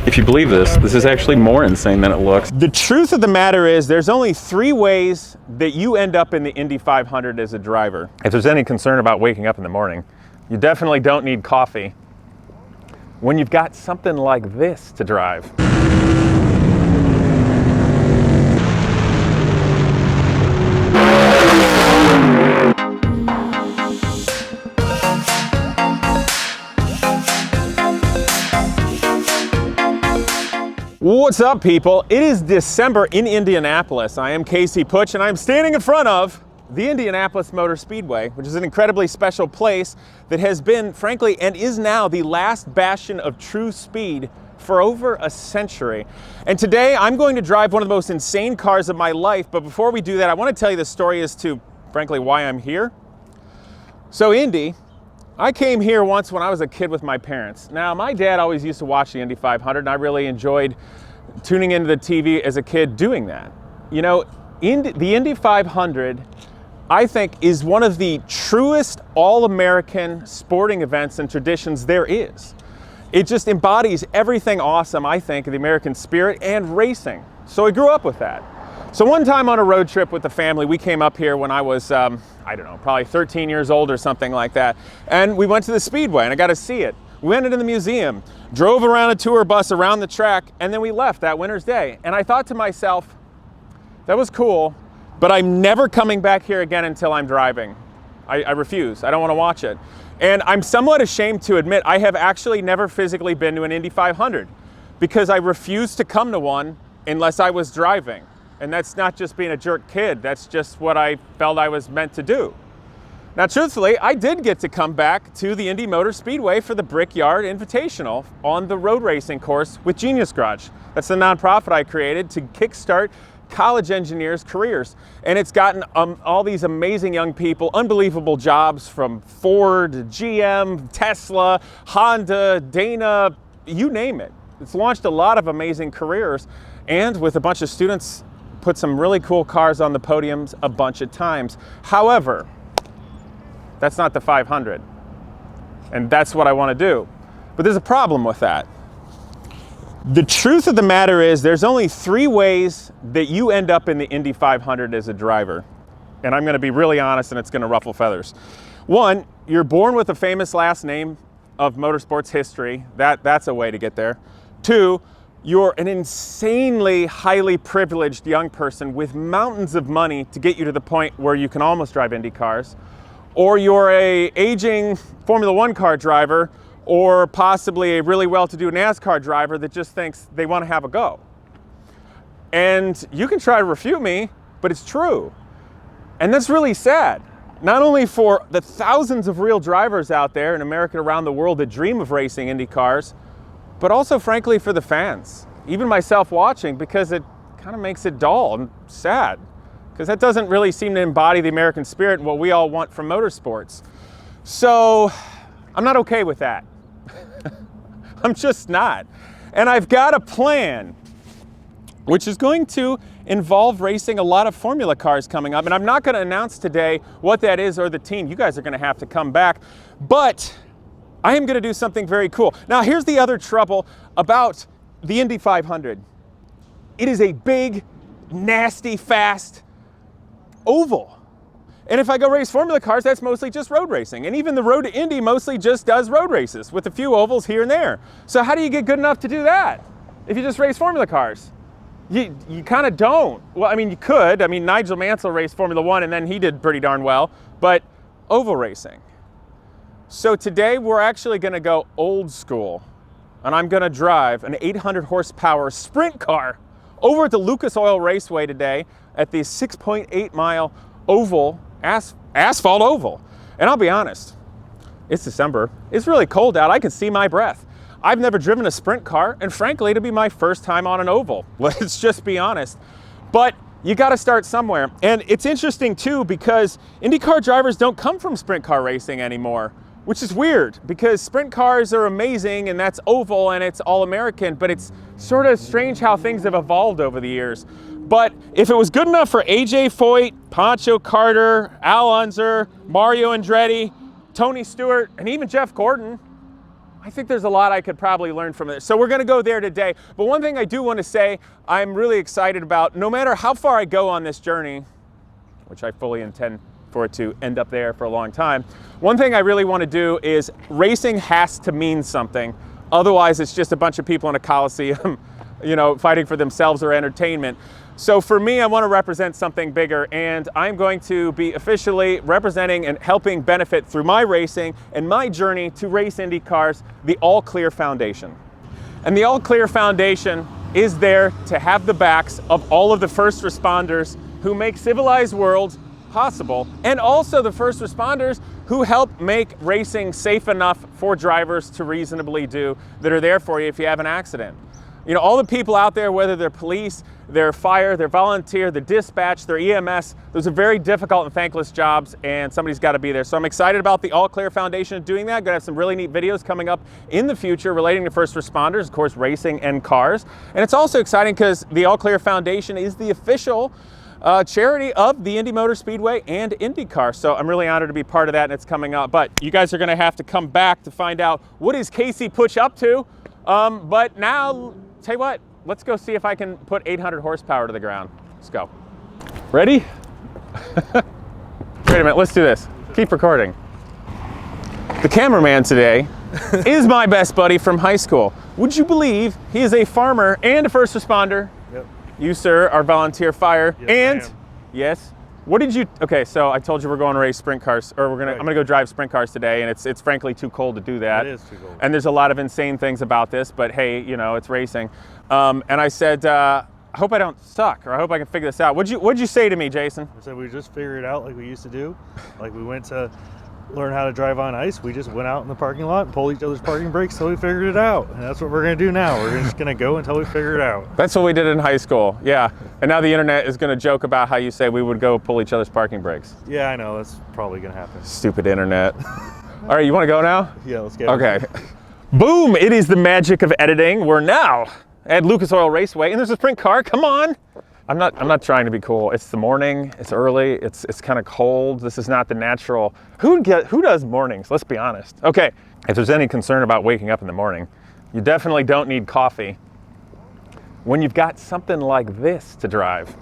If you believe this, this is actually more insane than it looks. The truth of the matter is there's only 3 ways that you end up in the Indy 500 as a driver. If there's any concern about waking up in the morning, you definitely don't need coffee when you've got something like this to drive. What's up, people? It is December in Indianapolis. I am Casey Putsch, and I'm standing in front of the Indianapolis Motor Speedway, which is an incredibly special place that has been, frankly, and is now the last bastion of true speed for over a century. And today I'm going to drive one of the most insane cars of my life. But before we do that, I want to tell you the story as to, frankly, why I'm here. So Indy, I came here once when I was a kid with my parents. Now, my dad always used to watch the Indy 500, and I really enjoyed tuning into the TV as a kid doing that. You know, the Indy 500, I think, is one of the truest all-American sporting events and traditions there is. It just embodies everything awesome, I think, of the American spirit and racing. So I grew up with that. So one time on a road trip with the family, we came up here when I was, I don't know, probably 13 years old or something like that. And we went to the Speedway and I got to see it. We went into the museum, drove around a tour bus around the track, and then we left that winter's day. And I thought to myself, that was cool, but I'm never coming back here again until I'm driving. I refuse. I don't want to watch it. And I'm somewhat ashamed to admit I have actually never physically been to an Indy 500 because I refused to come to one unless I was driving. And that's not just being a jerk kid, that's just what I felt I was meant to do. Now, truthfully, I did get to come back to the Indy Motor Speedway for the Brickyard Invitational on the road racing course with Genius Garage. That's the nonprofit I created to kickstart college engineers' careers. And it's gotten all these amazing young people, unbelievable jobs from Ford, GM, Tesla, Honda, Dana, you name it. It's launched a lot of amazing careers, and with a bunch of students, put some really cool cars on the podiums a bunch of times. However, that's not the 500. And that's what I want to do. But there's a problem with that. The truth of the matter is there's only 3 ways that you end up in the Indy 500 as a driver. And I'm going to be really honest, and it's going to ruffle feathers. 1, you're born with a famous last name of motorsports history. That's a way to get there. 2, you're an insanely highly privileged young person with mountains of money to get you to the point where you can almost drive Indy cars. Or you're a aging Formula One car driver, or possibly a really well-to-do NASCAR driver that just thinks they want to have a go. And you can try to refute me, but it's true. And that's really sad. Not only for the thousands of real drivers out there in America and around the world that dream of racing Indy cars, but also, frankly, for the fans, even myself watching, because it kind of makes it dull and sad, because that doesn't really seem to embody the American spirit and what we all want from motorsports. So I'm not okay with that. I'm just not. And I've got a plan, which is going to involve racing a lot of Formula cars coming up. And I'm not going to announce today what that is or the team. You guys are going to have to come back. But I am going to do something very cool. Now, here's the other trouble about the Indy 500. It is a big, nasty, fast oval. And if I go race Formula cars, that's mostly just road racing. And even the road to Indy mostly just does road races with a few ovals here and there. So how do you get good enough to do that if you just race Formula cars? You kind of don't. Well, I mean, you could. I mean, Nigel Mansell raced Formula One and then he did pretty darn well. But oval racing. So today we're actually going to go old school, and I'm going to drive an 800 horsepower sprint car over at the Lucas Oil Raceway today at the 6.8 mile oval, asphalt oval. And I'll be honest, it's December. It's really cold out. I can see my breath. I've never driven a sprint car, and frankly, it'll be my first time on an oval. Let's just be honest. But you got to start somewhere. And it's interesting too, because IndyCar drivers don't come from sprint car racing anymore, which is weird because sprint cars are amazing and that's oval and it's all American, but it's sort of strange how things have evolved over the years. But if it was good enough for AJ Foyt, Pancho Carter, Al Unser, Mario Andretti, Tony Stewart, and even Jeff Gordon, I think there's a lot I could probably learn from it. So we're going to go there today. But one thing I do want to say, I'm really excited about, no matter how far I go on this journey, which I fully intend for it to end up there for a long time, one thing I really want to do is racing has to mean something. Otherwise, it's just a bunch of people in a coliseum, you know, fighting for themselves or entertainment. So for me, I want to represent something bigger, and I'm going to be officially representing and helping benefit through my racing and my journey to race Indy cars, the All Clear Foundation. And the All Clear Foundation is there to have the backs of all of the first responders who make civilized world possible, and also the first responders who help make racing safe enough for drivers to reasonably do, that are there for you if you have an accident. You know, all the people out there, whether they're police, they're fire, they're volunteer, they're dispatch, they're EMS, those are very difficult and thankless jobs, and somebody's got to be there. So I'm excited about the All Clear Foundation doing that. Going to have some really neat videos coming up in the future relating to first responders, of course, racing and cars. And it's also exciting because the All Clear Foundation is the official charity of the Indy Motor Speedway and IndyCar. So I'm really honored to be part of that, and it's coming up. But you guys are going to have to come back to find out what is Casey Puch up to. But now, tell you what, let's go see if I can put 800 horsepower to the ground. Let's go. Ready? Wait a minute, let's do this. Keep recording. The cameraman today is my best buddy from high school. Would you believe he is a farmer and a first responder? Yep. You, sir, are volunteer fire. Yes, and I am. yes, what did you? Okay, so I told you we're going to race sprint cars, or I'm gonna go drive sprint cars today, and it's frankly too cold to do that. It is too cold. And there's a lot of insane things about this, but hey, you know, it's racing. And I said, I hope I don't suck, or I hope I can figure this out. What'd you say to me, Jason? I said we just figured it out like we used to do. Like we went to learn how to drive on ice. We just went out in the parking lot and pulled each other's parking brakes until we figured it out. And that's what we're going to do now. We're just going to go until we figure it out. That's what we did in high school, yeah. And now the internet is going to joke about how you say we would go pull each other's parking brakes. Yeah, I know. That's probably going to happen. Stupid internet. All right, you want to go now? Yeah, let's get Okay. Boom! It is the magic of editing. We're now at Lucas Oil Raceway, and there's a sprint car. Come on! I'm not trying to be cool. It's the morning. It's early. It's kind of cold. This is not the natural. Who does mornings? Let's be honest. Okay. If there's any concern about waking up in the morning, you definitely don't need coffee when you've got something like this to drive.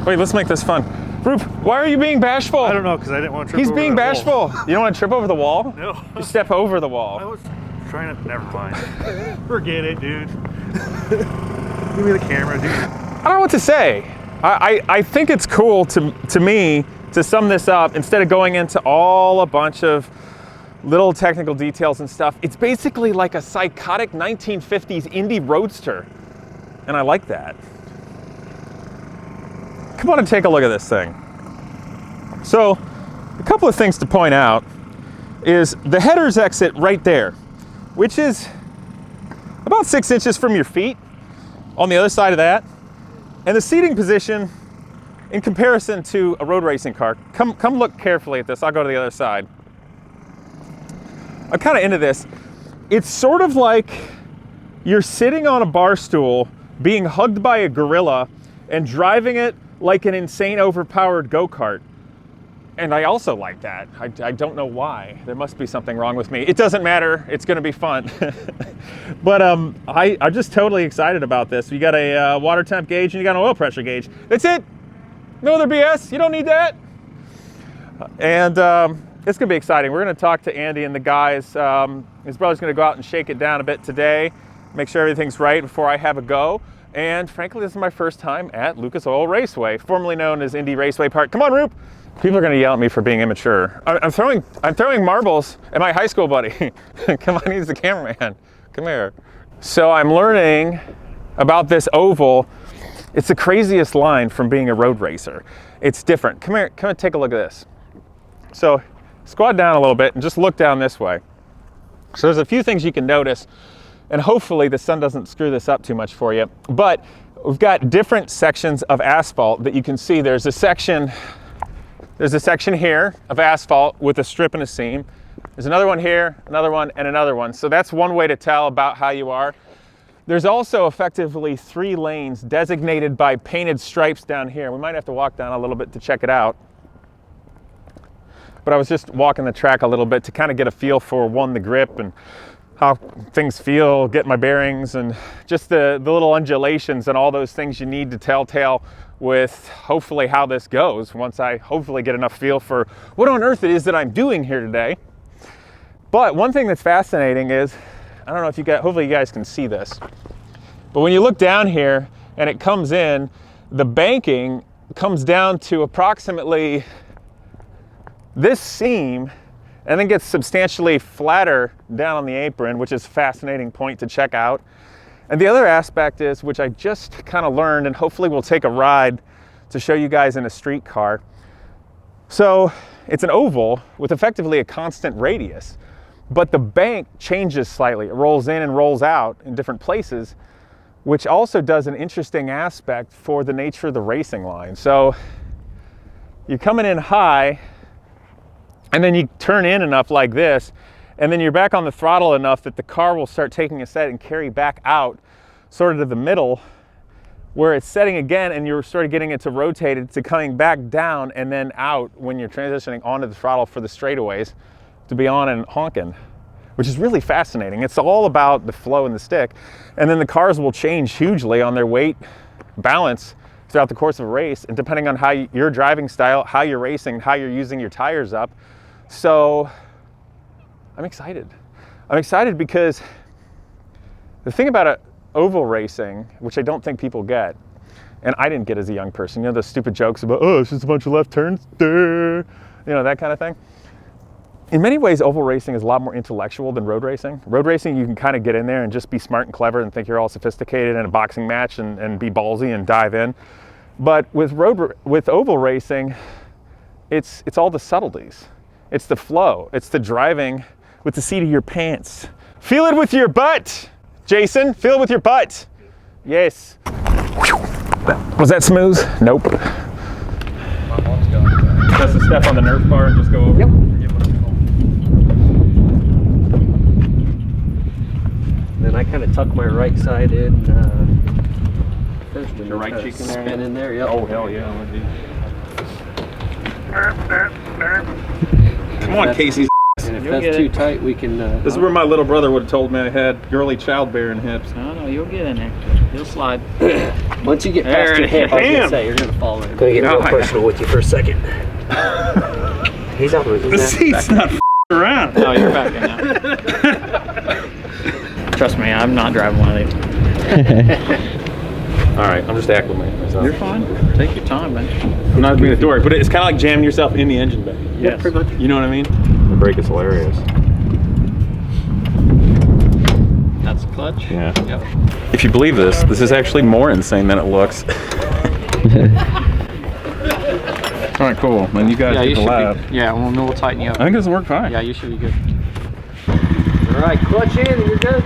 Wait, let's make this fun. Roop, why are you being bashful? I don't know, because I didn't want to trip He's over being that wall. bashful. You don't want to trip over the wall? No. You step over the I wall. was trying to, never mind. Forget it, dude. Give me the camera, dude. I don't know what to say. I think it's cool to me to sum this up, instead of going into all a bunch of little technical details and stuff. It's basically like a psychotic 1950s Indy Roadster. And I like that. Come on and take a look at this thing. So, a couple of things to point out is the header's exit right there, which is about 6 inches from your feet on the other side of that. And the seating position in comparison to a road racing car, come look carefully at this. I'll go to the other side. I'm kind of into this. It's sort of like you're sitting on a bar stool being hugged by a gorilla and driving it like an insane overpowered go-kart. And I also like that. I don't know why. There must be something wrong with me. It doesn't matter. It's going to be fun. But I'm just totally excited about this. You got a water temp gauge and you got an oil pressure gauge. That's it. No other BS. You don't need that. And it's going to be exciting. We're going to talk to Andy and the guys. His brother's going to go out and shake it down a bit today, make sure everything's right before I have a go. And frankly, this is my first time at Lucas Oil Raceway, formerly known as Indy Raceway Park. Come on, Roop. People are going to yell at me for being immature. I'm throwing marbles at my high school buddy. Come on, he's the cameraman. Come here. So I'm learning about this oval. It's the craziest line from being a road racer. It's different. Come here, come and take a look at this. So squat down a little bit and just look down this way. So there's a few things you can notice, and hopefully the sun doesn't screw this up too much for you. But we've got different sections of asphalt that you can see. There's a section here of asphalt with a strip and a seam. There's another one here, another one, and another one. So that's one way to tell about how you are. There's also effectively 3 lanes designated by painted stripes down here. We might have to walk down a little bit to check it out. But I was just walking the track a little bit to kind of get a feel for, one, the grip, and how things feel, get my bearings, and just the little undulations and all those things you need to telltale with hopefully how this goes once I hopefully get enough feel for what on earth it is that I'm doing here today. But one thing that's fascinating is, I don't know if you guys, hopefully you guys can see this, but when you look down here and it comes in, the banking comes down to approximately this seam and then gets substantially flatter down on the apron, which is a fascinating point to check out. And the other aspect is, which I just kind of learned, and hopefully we'll take a ride to show you guys in a street car. So it's an oval with effectively a constant radius, but the bank changes slightly. It rolls in and rolls out in different places, which also does an interesting aspect for the nature of the racing line. So you're coming in high, and then you turn in enough like this, and then you're back on the throttle enough that the car will start taking a set and carry back out sort of to the middle where it's setting again, and you're sort of getting it to rotate it to coming back down and then out when you're transitioning onto the throttle for the straightaways to be on and honking, which is really fascinating. It's all about the flow in the stick. And then the cars will change hugely on their weight balance throughout the course of a race, and depending on how your driving style, how you're racing, how you're using your tires up. So I'm excited. I'm excited because the thing about oval racing, which I don't think people get, and I didn't get as a young person, you know, those stupid jokes about, oh, it's just a bunch of left turns, you know, that kind of thing. In many ways, oval racing is a lot more intellectual than road racing. Road racing, you can kind of get in there and just be smart and clever and think you're all sophisticated in a boxing match and be ballsy and dive in. But with oval racing, it's all the subtleties. It's the flow. It's the driving with the seat of your pants. Feel it with your butt, Jason. Feel it with your butt. Yes. Was that smooth? Nope. That's the step on the Nerf bar and just go over. Yep. Then I kind of tuck my right side in first. And Your right cheek in there? Spin in there, yep. Oh, hell yeah. Come on, Casey. And if You'll that's get too it. tight, we can... This is where my little brother would have told me I had girly childbearing hips. No, you'll get in there. You'll slide. once you get There past your it hip, I was is. going to say, you're going to fall in. Gonna get No, real personal with you for a second. He's not moving. The seat's not around. No, you're back in now. Trust me, I'm not driving one of these. All right, I'm just acclimating myself. You're fine. Take your time, man. I'm not being a dork, but it's kind of like jamming yourself in the engine bay. Yes. pretty much. You know what I mean? The brake is hilarious. That's a clutch. Yeah. Yep. If you believe this, this is actually more insane than it looks. All right, cool. Then you guys Yeah, get you the should lab. be. Yeah, we'll tighten you up. I think this will work fine. Yeah, you should be good. All right, clutch in and you're good.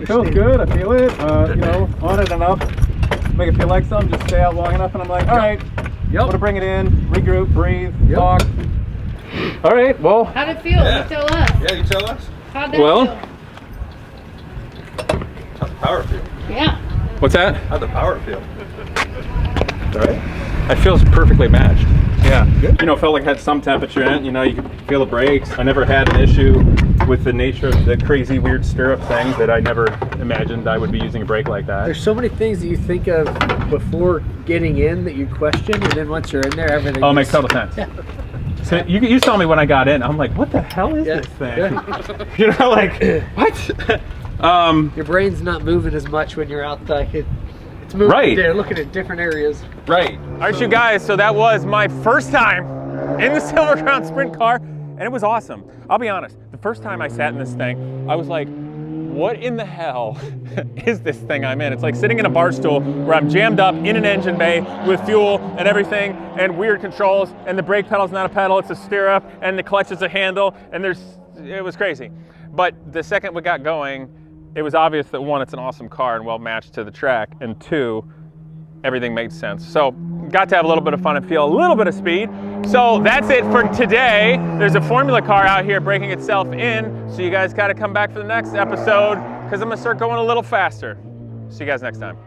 It feels good. I feel it. You know, on it enough. Make it feel like something. Just stay out long enough, and I'm like, all right. Yep. I'm gonna bring it in, regroup, breathe, talk. All right. Well. How'd it feel? You tell us. Yeah, you tell us. How'd that Well. feel? How'd the power feel? Yeah. What's that? How'd the power feel? All right. It feels perfectly matched. Yeah. Good. You know, felt like it had some temperature in it. You know, you could feel the brakes. I never had an issue with the nature of the crazy, weird stirrup things that I never imagined I would be using a brake like that. There's so many things that you think of before getting in that you question, and then once you're in there, everything. Oh, it makes total sense. Yeah. So you saw me when I got in. I'm like, what the hell is Yeah. this thing? You know, like, what? Your brain's not moving as much when you're out like it's moving. Right. There, looking at different areas. Right. All right, you guys, so that was my first time in the Silver Crown Sprint car, and it was awesome. I'll be honest, the first time I sat in this thing, I was like, what in the hell is this thing I'm in? It's like sitting in a bar stool where I'm jammed up in an engine bay with fuel and everything and weird controls, and the brake pedal's not a pedal, it's a stirrup, and the clutch is a handle, and it was crazy. But the second we got going, it was obvious that one, it's an awesome car and well matched to the track, and two, everything made sense. So got to have a little bit of fun and feel a little bit of speed. So that's it for today. There's a Formula car out here breaking itself in, so you guys got to come back for the next episode because I'm gonna start going a little faster. See you guys next time.